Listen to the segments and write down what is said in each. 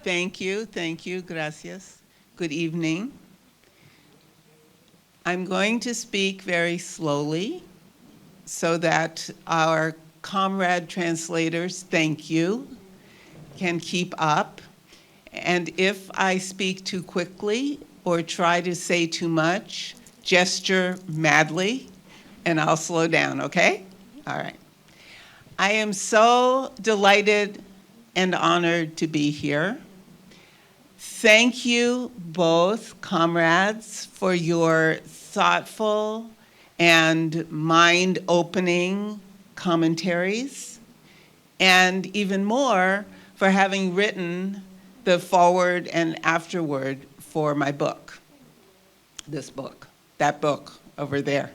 Thank you, gracias. Good evening. I'm going to speak very slowly so that our comrade translators, thank you, can keep up. And if I speak too quickly or try to say too much, gesture madly, and I'll slow down, okay? All right. I am so delighted and honored to be here. Thank you both, comrades, for your thoughtful and mind-opening commentaries, and even more for having written the foreword and afterword for my book, this book, that book over there.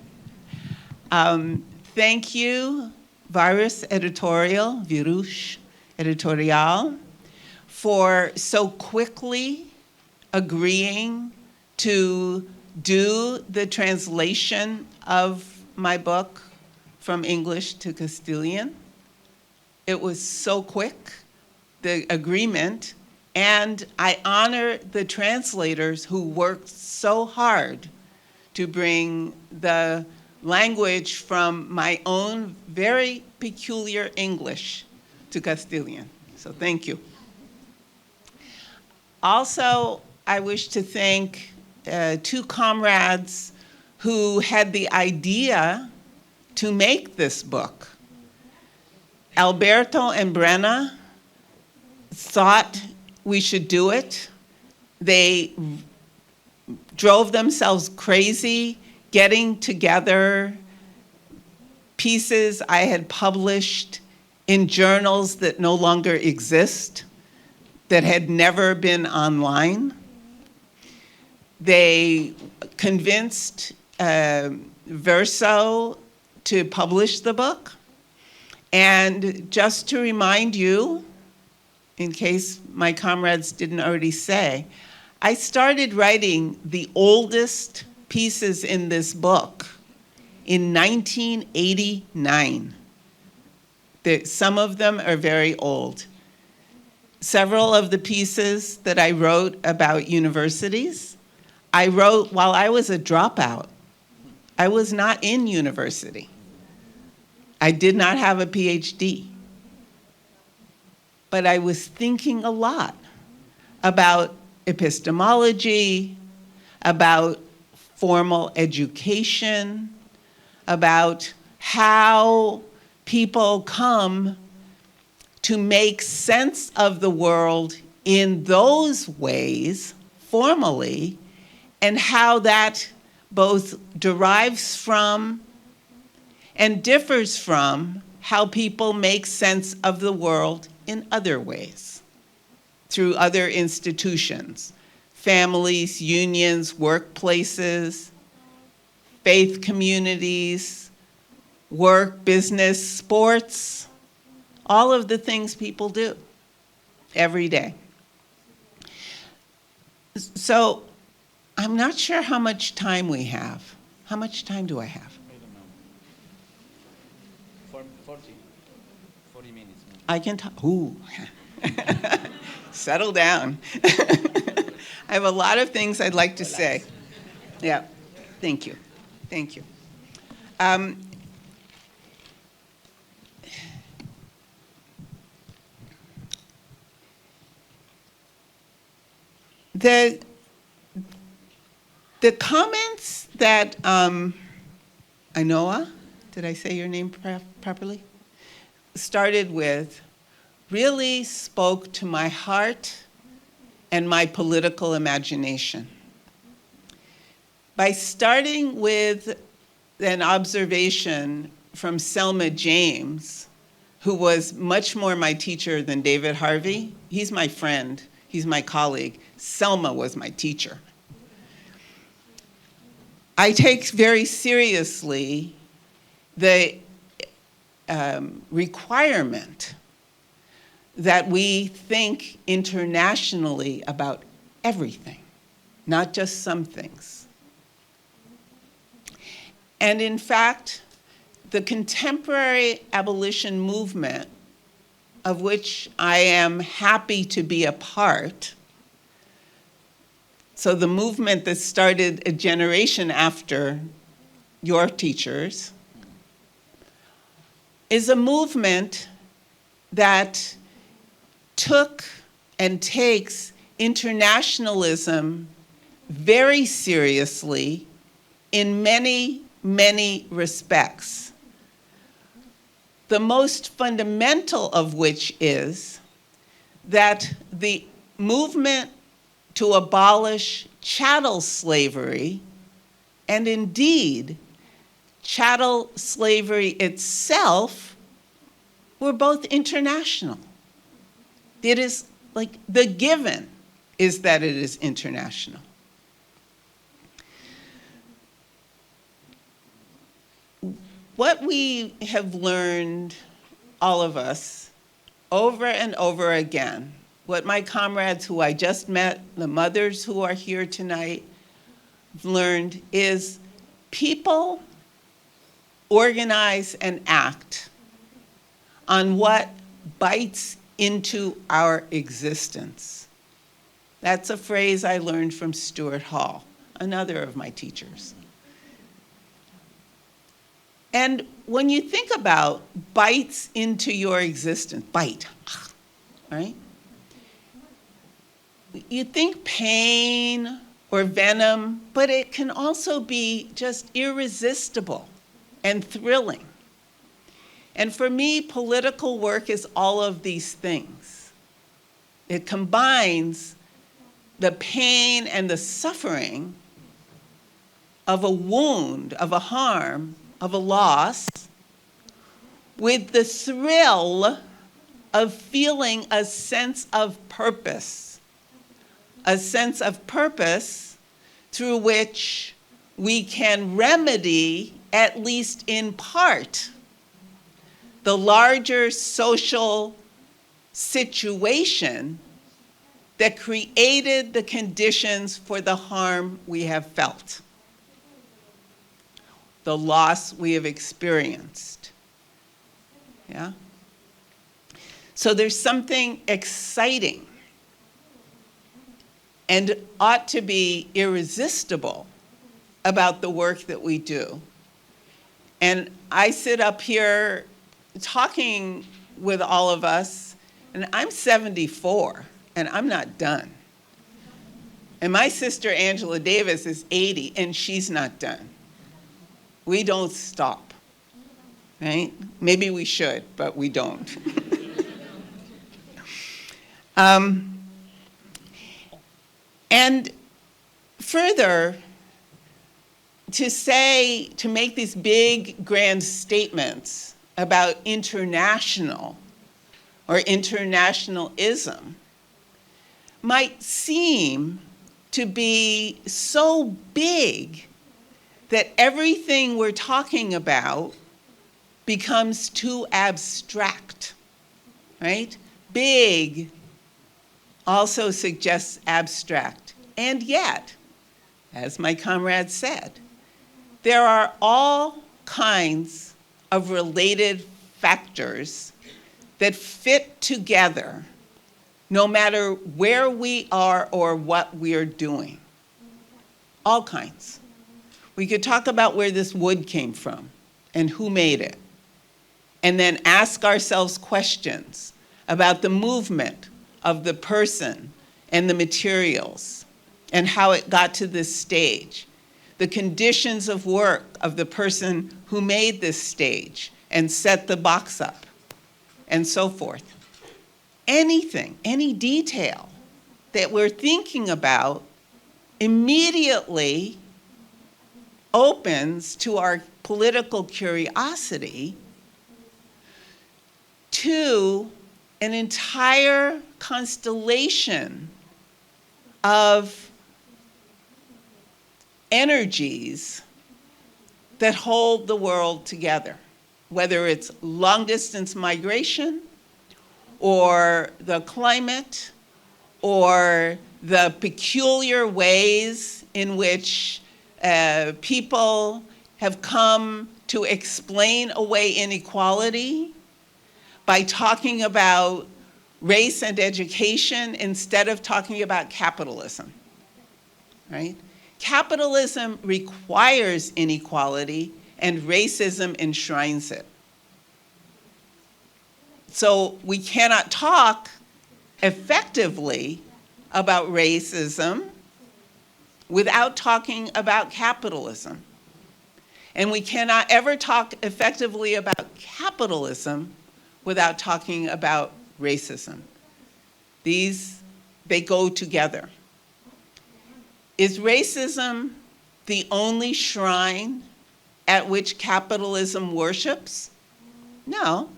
Thank you, Virus Editorial, for so quickly agreeing to do the translation of my book from English to Castilian. It was so quick, the agreement, and I honor the translators who worked so hard to bring the language from my own very peculiar English to Castilian. So thank you. Also, I wish to thank two comrades who had the idea to make this book. Alberto and Brenna thought we should do it. They drove themselves crazy getting together pieces I had published in journals that no longer exist, that had never been online. They convinced Verso to publish the book. And just to remind you, in case my comrades didn't already say, I started writing the oldest pieces in this book in 1989. Some of them are very old. Several of the pieces that I wrote about universities, I wrote while I was a dropout. I was not in university. I did not have a PhD. But I was thinking a lot about epistemology, about formal education, about how people come to make sense of the world in those ways, formally, and how that both derives from and differs from how people make sense of the world in other ways, through other institutions, families, unions, workplaces, faith communities, work, business, sports, all of the things people do every day. So I'm not sure how much time we have. How much time do I have? I don't know. 40 minutes. Maybe. I can talk. Ooh. Settle down. I have a lot of things I'd like to say. Yeah, thank you. Thank you. The comments that Ainhoa, did I say your name properly? Started with really spoke to my heart and my political imagination. By starting with an observation from Selma James, who was much more my teacher than David Harvey. He's my friend, he's my colleague. Selma was my teacher. I take very seriously the requirement that we think internationally about everything, not just some things. And in fact, the contemporary abolition movement of which I am happy to be a part, so the movement that started a generation after your teachers, is a movement that took and takes internationalism very seriously in many, many respects. The most fundamental of which is that the movement to abolish chattel slavery, and indeed chattel slavery itself, were both international. It is like the given is that it is international. What we have learned, all of us, over and over again, what my comrades who I just met, the mothers who are here tonight, learned is people organize and act on what bites into our existence. That's a phrase I learned from Stuart Hall, another of my teachers. And when you think about bites into your existence, bite, right? You think pain or venom, but it can also be just irresistible and thrilling. And for me, political work is all of these things. It combines the pain and the suffering of a wound, of a harm, of a loss, with the thrill of feeling a sense of purpose through which we can remedy, at least in part, the larger social situation that created the conditions for the harm we have felt, the loss we have experienced. Yeah? So there's something exciting and ought to be irresistible about the work that we do. And I sit up here talking with all of us, and I'm 74, and I'm not done. And my sister Angela Davis is 80, and she's not done. We don't stop, right? Maybe we should, but we don't. And further, to make these big, grand statements about international or internationalism might seem to be so big that everything we're talking about becomes too abstract, right? Big also suggests abstract. And yet, as my comrade said, there are all kinds of related factors that fit together no matter where we are or what we are doing. All kinds. We could talk about where this wood came from and who made it, and then ask ourselves questions about the movement of the person and the materials and how it got to this stage, the conditions of work of the person who made this stage and set the box up, and so forth. Anything, any detail that we're thinking about immediately opens to our political curiosity to an entire constellation of energies that hold the world together, whether it's long-distance migration or the climate or the peculiar ways in which people have come to explain away inequality by talking about race and education instead of talking about capitalism, right? Capitalism requires inequality and racism enshrines it. So we cannot talk effectively about racism without talking about capitalism. And we cannot ever talk effectively about capitalism without talking about racism. They go together. Is racism the only shrine at which capitalism worships? No.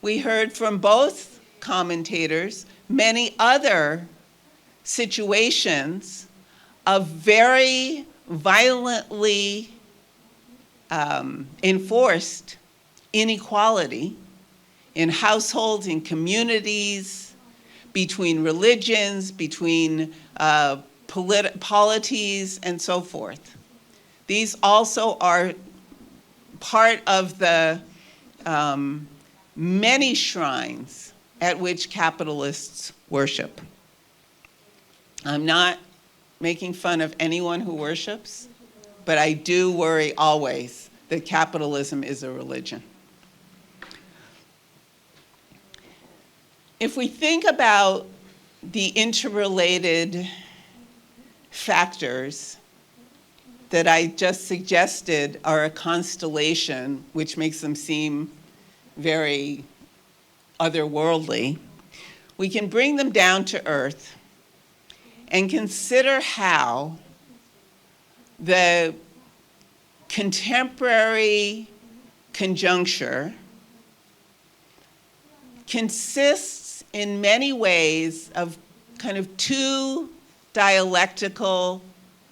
We heard from both commentators many other situations of very violently enforced inequality in households, in communities, between religions, between polities, and so forth. These also are part of the many shrines at which capitalists worship. I'm not making fun of anyone who worships, but I do worry always that capitalism is a religion. If we think about the interrelated factors that I just suggested are a constellation, which makes them seem very otherworldly, we can bring them down to earth and consider how the contemporary conjuncture consists in many ways of kind of two dialectical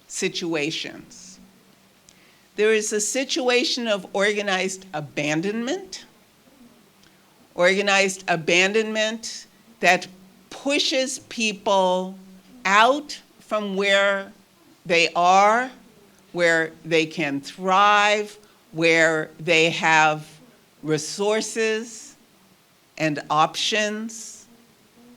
situations. There is a situation of organized abandonment that pushes people out from where they are, where they can thrive, where they have resources and options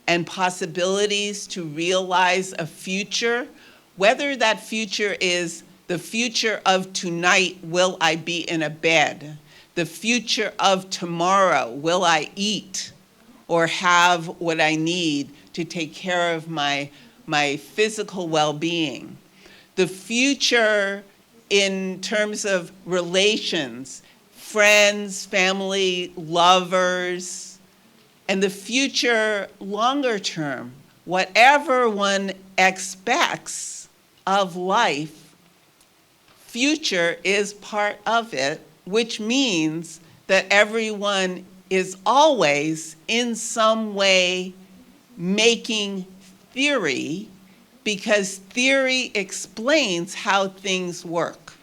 and possibilities to realize a future, whether that future is the future of tonight, will I be in a bed? The future of tomorrow, will I eat or have what I need to take care of my physical well-being? The future in terms of relations, friends, family, lovers, and the future longer term, whatever one expects of life, future is part of it, which means that everyone is always in some way making theory, because theory explains how things work.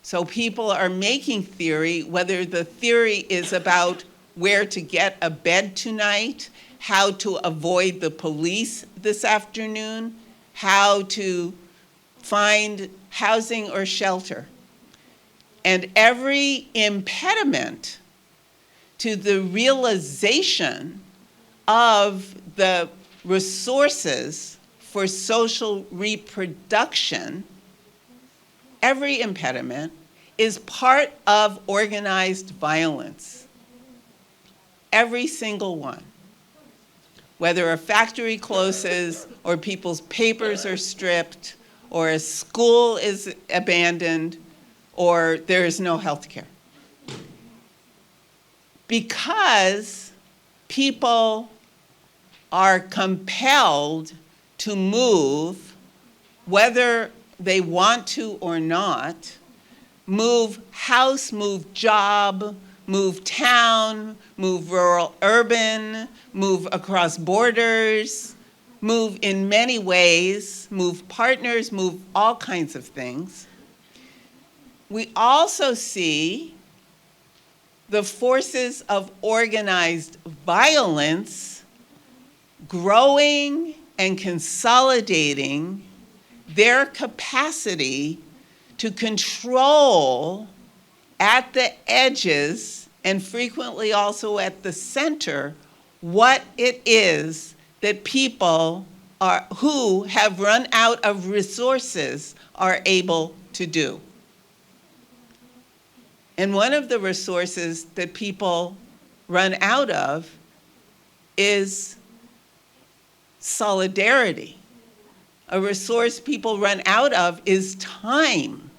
So people are making theory, whether the theory is about where to get a bed tonight, how to avoid the police this afternoon, how to find housing or shelter. And every impediment to the realization of the resources for social reproduction, every impediment is part of organized violence. Every single one. Whether a factory closes, or people's papers are stripped, or a school is abandoned, or there is no health care. Because people are compelled to move, whether they want to or not, move house, move job, move town, move rural, urban, move across borders, move in many ways, move partners, move all kinds of things. We also see the forces of organized violence growing and consolidating their capacity to control at the edges and frequently also at the center, what it is that people who have run out of resources are able to do. And one of the resources that people run out of is solidarity. A resource people run out of is time.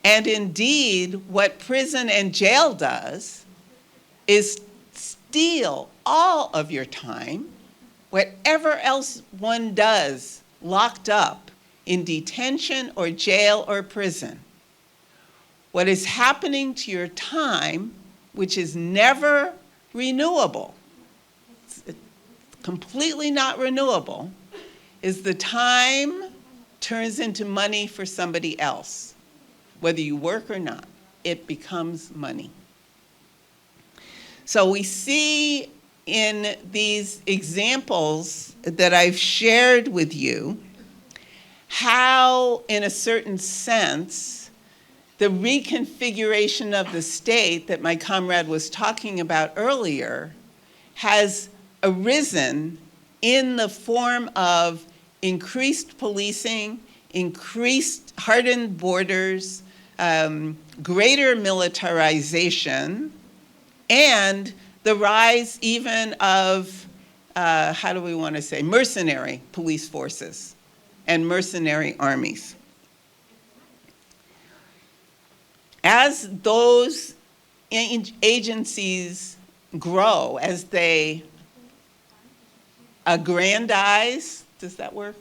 And indeed, what prison and jail does is steal all of your time, whatever else one does locked up in detention or jail or prison. What is happening to your time, which is never renewable, it's completely not renewable, is the time turns into money for somebody else. Whether you work or not, it becomes money. So we see in these examples that I've shared with you how, in a certain sense, the reconfiguration of the state that my comrade was talking about earlier has arisen in the form of increased policing, increased hardened borders, greater militarization, and the rise even of, how do we want to say, mercenary police forces and mercenary armies. As those agencies grow, as they aggrandize, does that work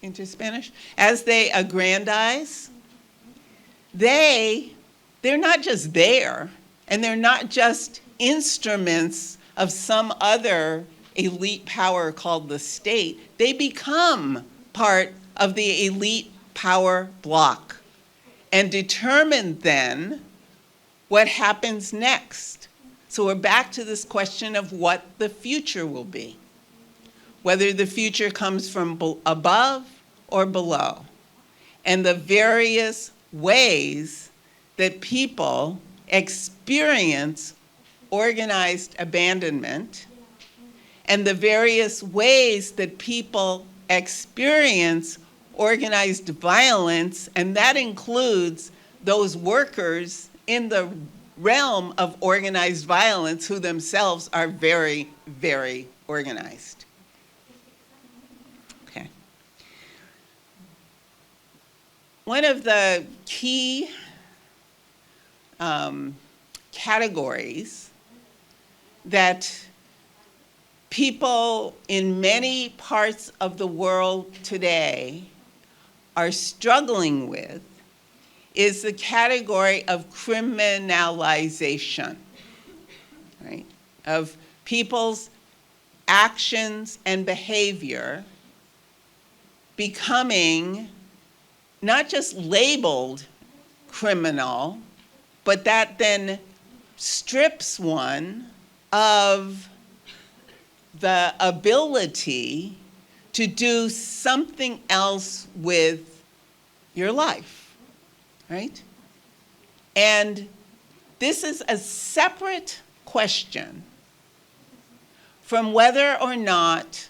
into Spanish? As they aggrandize, they're not just there, and they're not just instruments of some other elite power called the state. They become part of the elite power block and determine then what happens next. So we're back to this question of what the future will be, whether the future comes from above or below, and the various ways that people experience organized abandonment, and the various ways that people experience organized violence, and that includes those workers in the realm of organized violence who themselves are very, very organized. Okay. One of the key categories that people in many parts of the world today are struggling with is the category of criminalization, right? Of people's actions and behavior becoming not just labeled criminal, but that then strips one of the ability to do something else with your life, right? And this is a separate question from whether or not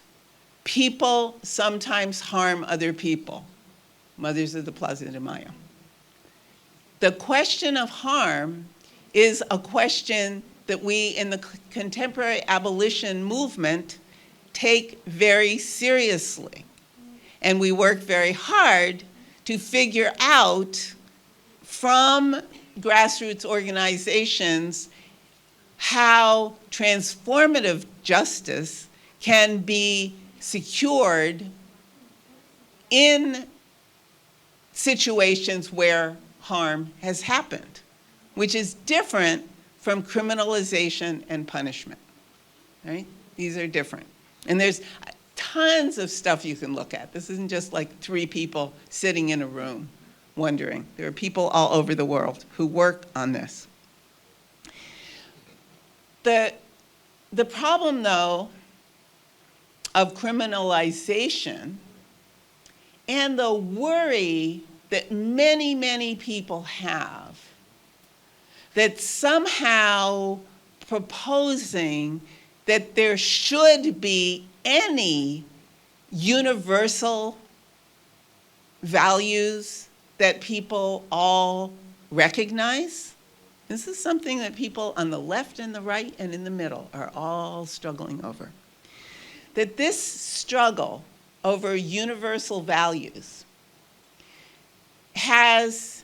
people sometimes harm other people, Mothers of the Plaza de Mayo. The question of harm is a question that we in the contemporary abolition movement take very seriously. And we work very hard to figure out from grassroots organizations how transformative justice can be secured in situations where harm has happened, which is different from criminalization and punishment, right? These are different. And there's tons of stuff you can look at. This isn't just like three people sitting in a room wondering. There are people all over the world who work on this. The problem, though, of criminalization and the worry that many, many people have that somehow proposing that there should be any universal values that people all recognize. This is something that people on the left and the right and in the middle are all struggling over. That this struggle over universal values has,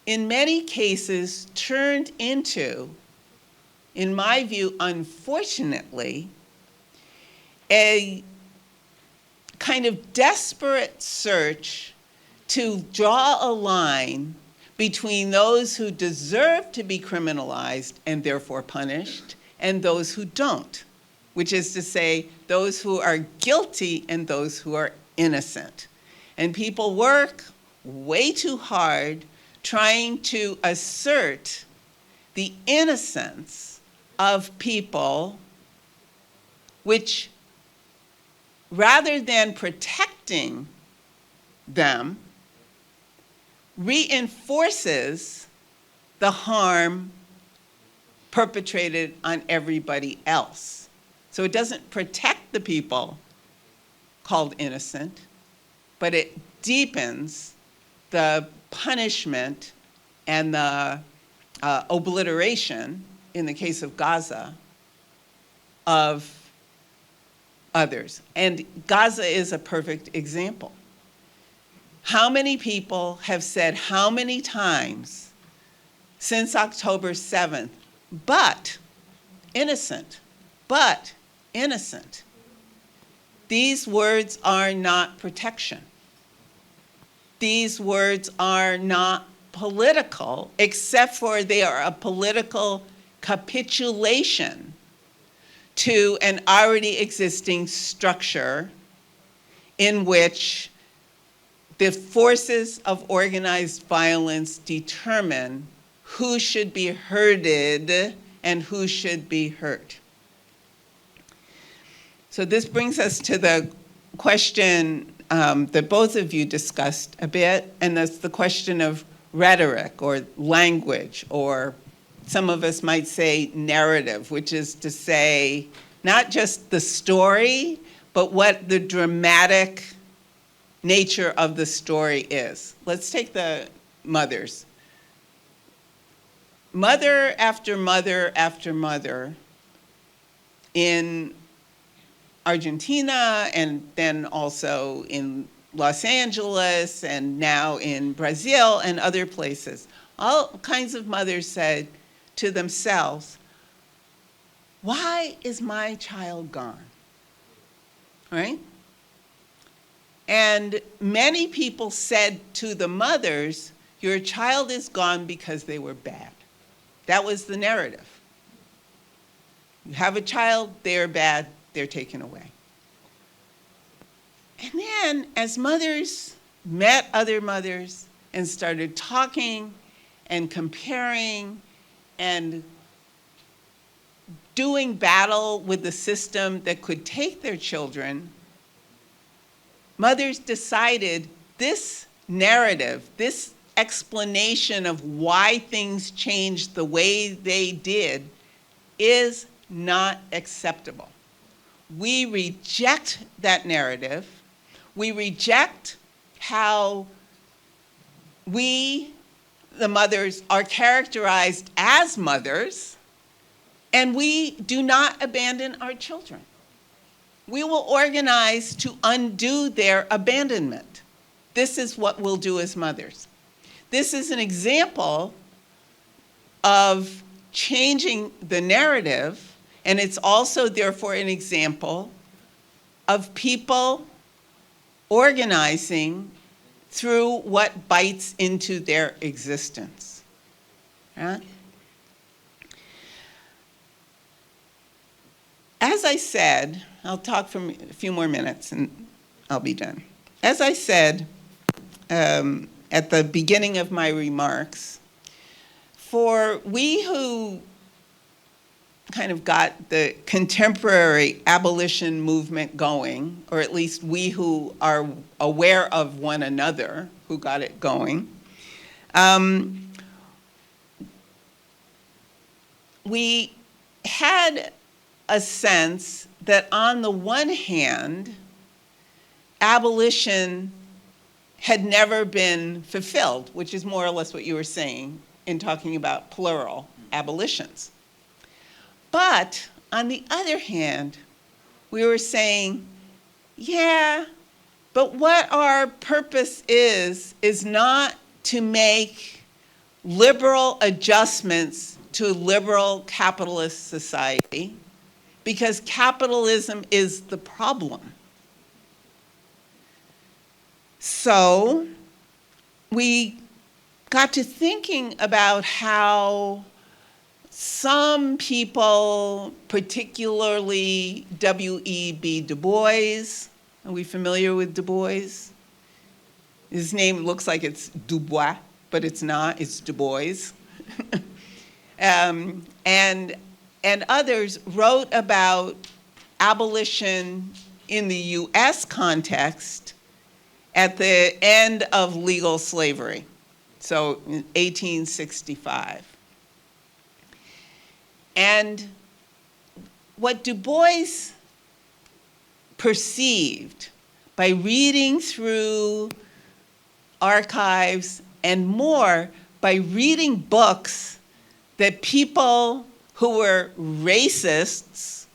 in many cases, turned into, in my view, unfortunately, a kind of desperate search to draw a line between those who deserve to be criminalized and therefore punished and those who don't, which is to say, those who are guilty and those who are innocent. And people work way too hard trying to assert the innocence of people, which, rather than protecting them, reinforces the harm perpetrated on everybody else. So it doesn't protect the people called innocent, but it deepens the punishment and the obliteration, in the case of Gaza, of others. And Gaza is a perfect example. How many people have said how many times since October 7th, but innocent, but innocent? These words are not protection. These words are not political, except for they are a political capitulation to an already existing structure in which the forces of organized violence determine who should be herded and who should be hurt. So this brings us to the question that both of you discussed a bit, and that's the question of rhetoric or language, or some of us might say narrative, which is to say not just the story, but what the dramatic nature of the story is. Let's take the mothers. Mother after mother after mother in Argentina, and then also in Los Angeles, and now in Brazil and other places, all kinds of mothers said to themselves, why is my child gone? Right? And many people said to the mothers, your child is gone because they were bad. That was the narrative. You have a child, they're bad, they're taken away. And then as mothers met other mothers and started talking and comparing and doing battle with the system that could take their children, mothers decided this narrative, this explanation of why things changed the way they did is not acceptable. We reject that narrative. We reject how we, the mothers, are characterized as mothers, and we do not abandon our children. We will organize to undo their abandonment. This is what we'll do as mothers. This is an example of changing the narrative, and it's also, therefore, an example of people organizing through what bites into their existence. Yeah? As I said, I'll talk for a few more minutes and I'll be done. As I said at the beginning of my remarks, for we who kind of got the contemporary abolition movement going, or at least we who are aware of one another who got it going, we had a sense that on the one hand, abolition had never been fulfilled, which is more or less what you were saying in talking about plural abolitions. But on the other hand, we were saying, yeah, but what our purpose is not to make liberal adjustments to a liberal capitalist society, because capitalism is the problem. So we got to thinking about how some people, particularly W.E.B. Du Bois, are we familiar with Du Bois? His name looks like it's Dubois, but it's not, it's Du Bois. And others wrote about abolition in the US context at the end of legal slavery, so in 1865. And what Du Bois perceived by reading through archives and more by reading books that people who were racists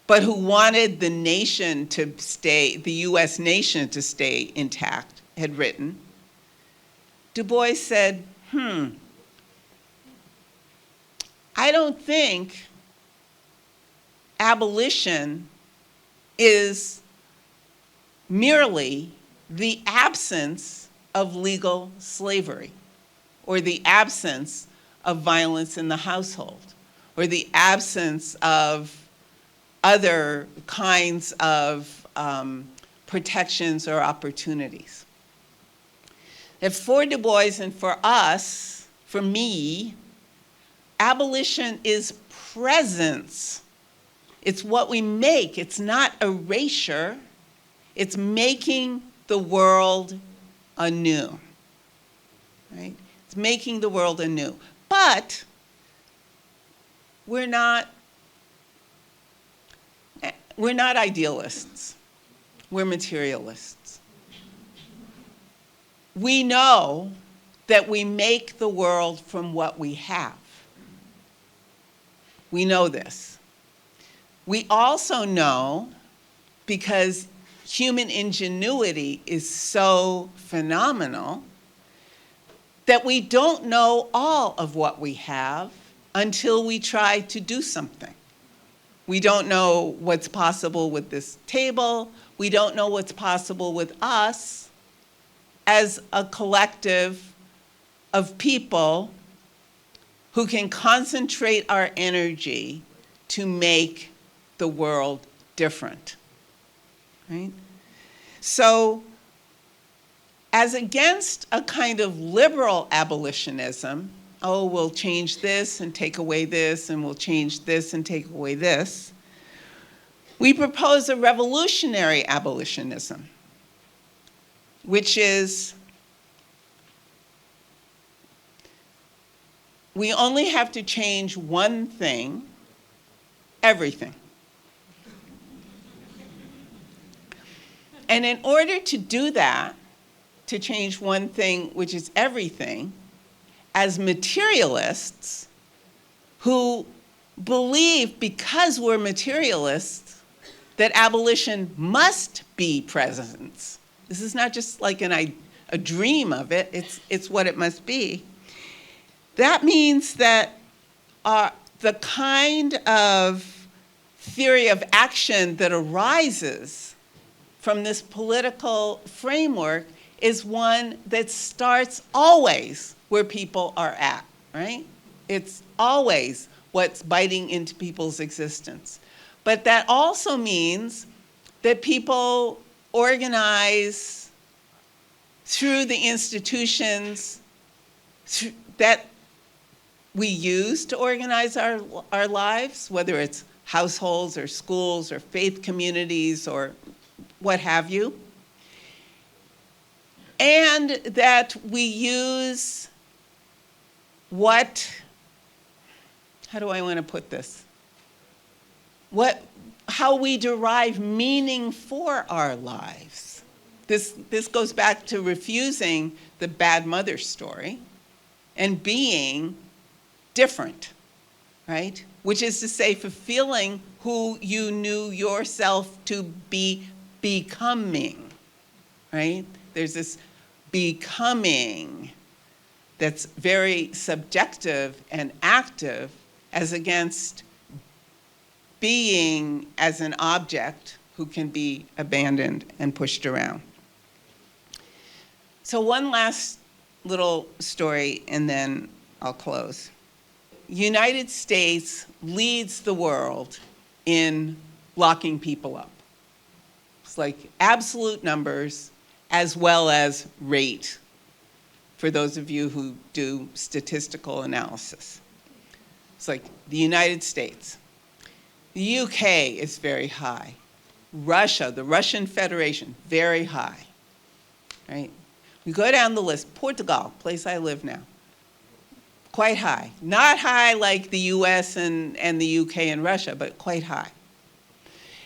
but who wanted the nation to stay, the US nation to stay intact, had written, Du Bois said, I don't think abolition is merely the absence of legal slavery, or the absence of violence in the household, or the absence of other kinds of protections or opportunities. That for Du Bois and for us, for me, abolition is presence. It's what we make. It's not erasure. It's making the world anew, right? It's making the world anew. But we're not idealists. We're materialists. We know that we make the world from what we have. We know this. We also know, because human ingenuity is so phenomenal, that we don't know all of what we have until we try to do something. We don't know what's possible with this table. We don't know what's possible with us as a collective of people who can concentrate our energy to make the world different, right? So, as against a kind of liberal abolitionism, oh, we'll change this and take away this, and we'll change this and take away this, we propose a revolutionary abolitionism, which is, we only have to change one thing, everything. And in order to do that, to change one thing, which is everything, as materialists who believe, because we're materialists, that abolition must be presence. This is not just like a dream of it, it's what it must be. That means that the kind of theory of action that arises from this political framework is one that starts always where people are at, right? It's always what's biting into people's existence. But that also means that people organize through the institutions that we use to organize our lives, whether it's households or schools or faith communities or what have you. And that we use how do I want to put this? How we derive meaning for our lives. This goes back to refusing the bad mother story and being different, right? Which is to say, fulfilling who you knew yourself to be becoming, right? There's this becoming that's very subjective and active as against being as an object who can be abandoned and pushed around. So one last little story and then I'll close. United States leads the world in locking people up. It's like absolute numbers as well as rate, for those of you who do statistical analysis. It's like the United States. The UK is very high. Russia, the Russian Federation, very high, right? We go down the list. Portugal, place I live now, quite high. Not high like the US and the UK and Russia, but quite high.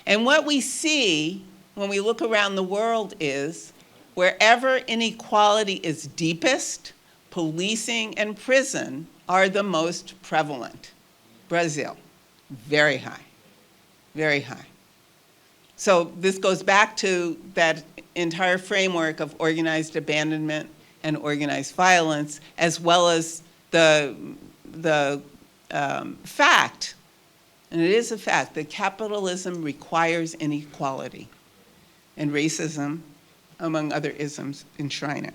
And what we see when we look around the world is wherever inequality is deepest, policing and prison are the most prevalent. Brazil, very high, very high. So this goes back to that entire framework of organized abandonment and organized violence, as well as the fact, and it is a fact, that capitalism requires inequality, and racism, among other isms, enshrine it.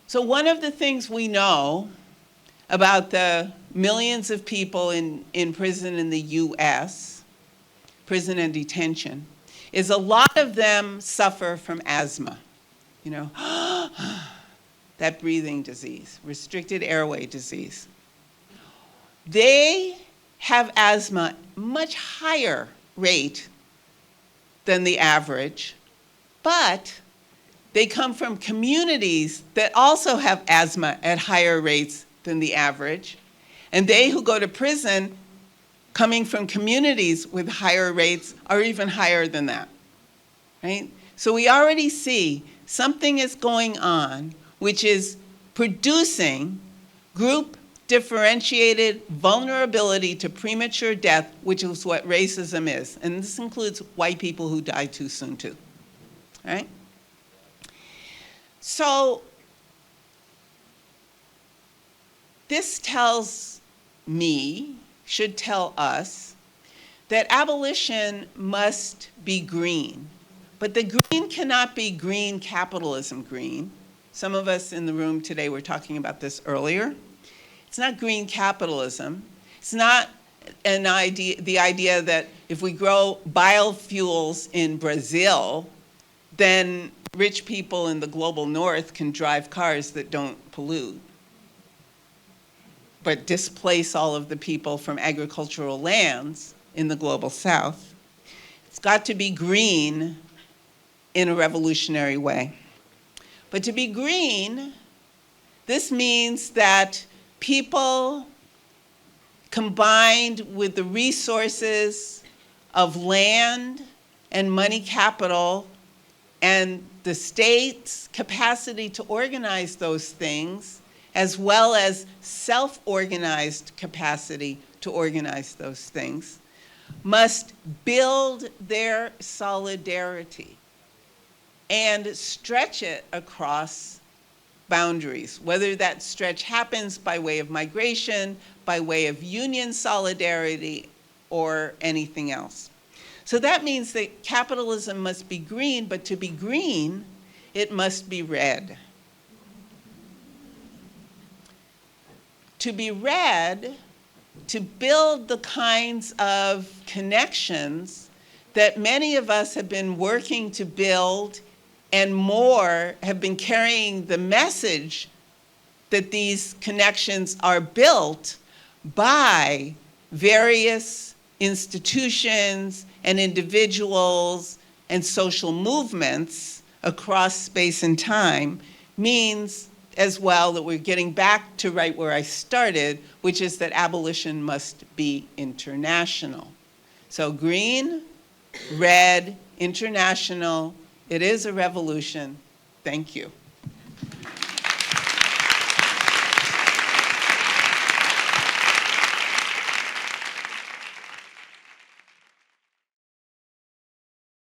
So one of the things we know about the millions of people in prison in the US, prison and detention, is a lot of them suffer from asthma, you know, that breathing disease, restricted airway disease. They have asthma much higher rate than the average, but they come from communities that also have asthma at higher rates than the average. And they who go to prison coming from communities with higher rates are even higher than that, right? So we already see something is going on which is producing group differentiated vulnerability to premature death, which is what racism is. And this includes white people who die too soon too, right? So this tells me, should tell us, that abolition must be green. But the green cannot be green capitalism green. Some of us in the room today were talking about this earlier. It's not green capitalism. It's not the idea that if we grow biofuels in Brazil, then rich people in the global north can drive cars that don't pollute, but displace all of the people from agricultural lands in the global south. It's got to be green in a revolutionary way. But to be green, this means that people combined with the resources of land and money capital and the state's capacity to organize those things, as well as self-organized capacity to organize those things, must build their solidarity and stretch it across boundaries, whether that stretch happens by way of migration, by way of union solidarity, or anything else. So that means that capitalism must be green, but to be green, it must be red. To be red, to build the kinds of connections that many of us have been working to build, and more have been carrying the message that these connections are built by various institutions and individuals and social movements across space and time, means as well that we're getting back to right where I started, which is that abolition must be international. So green, red, international, it is a revolution. Thank you.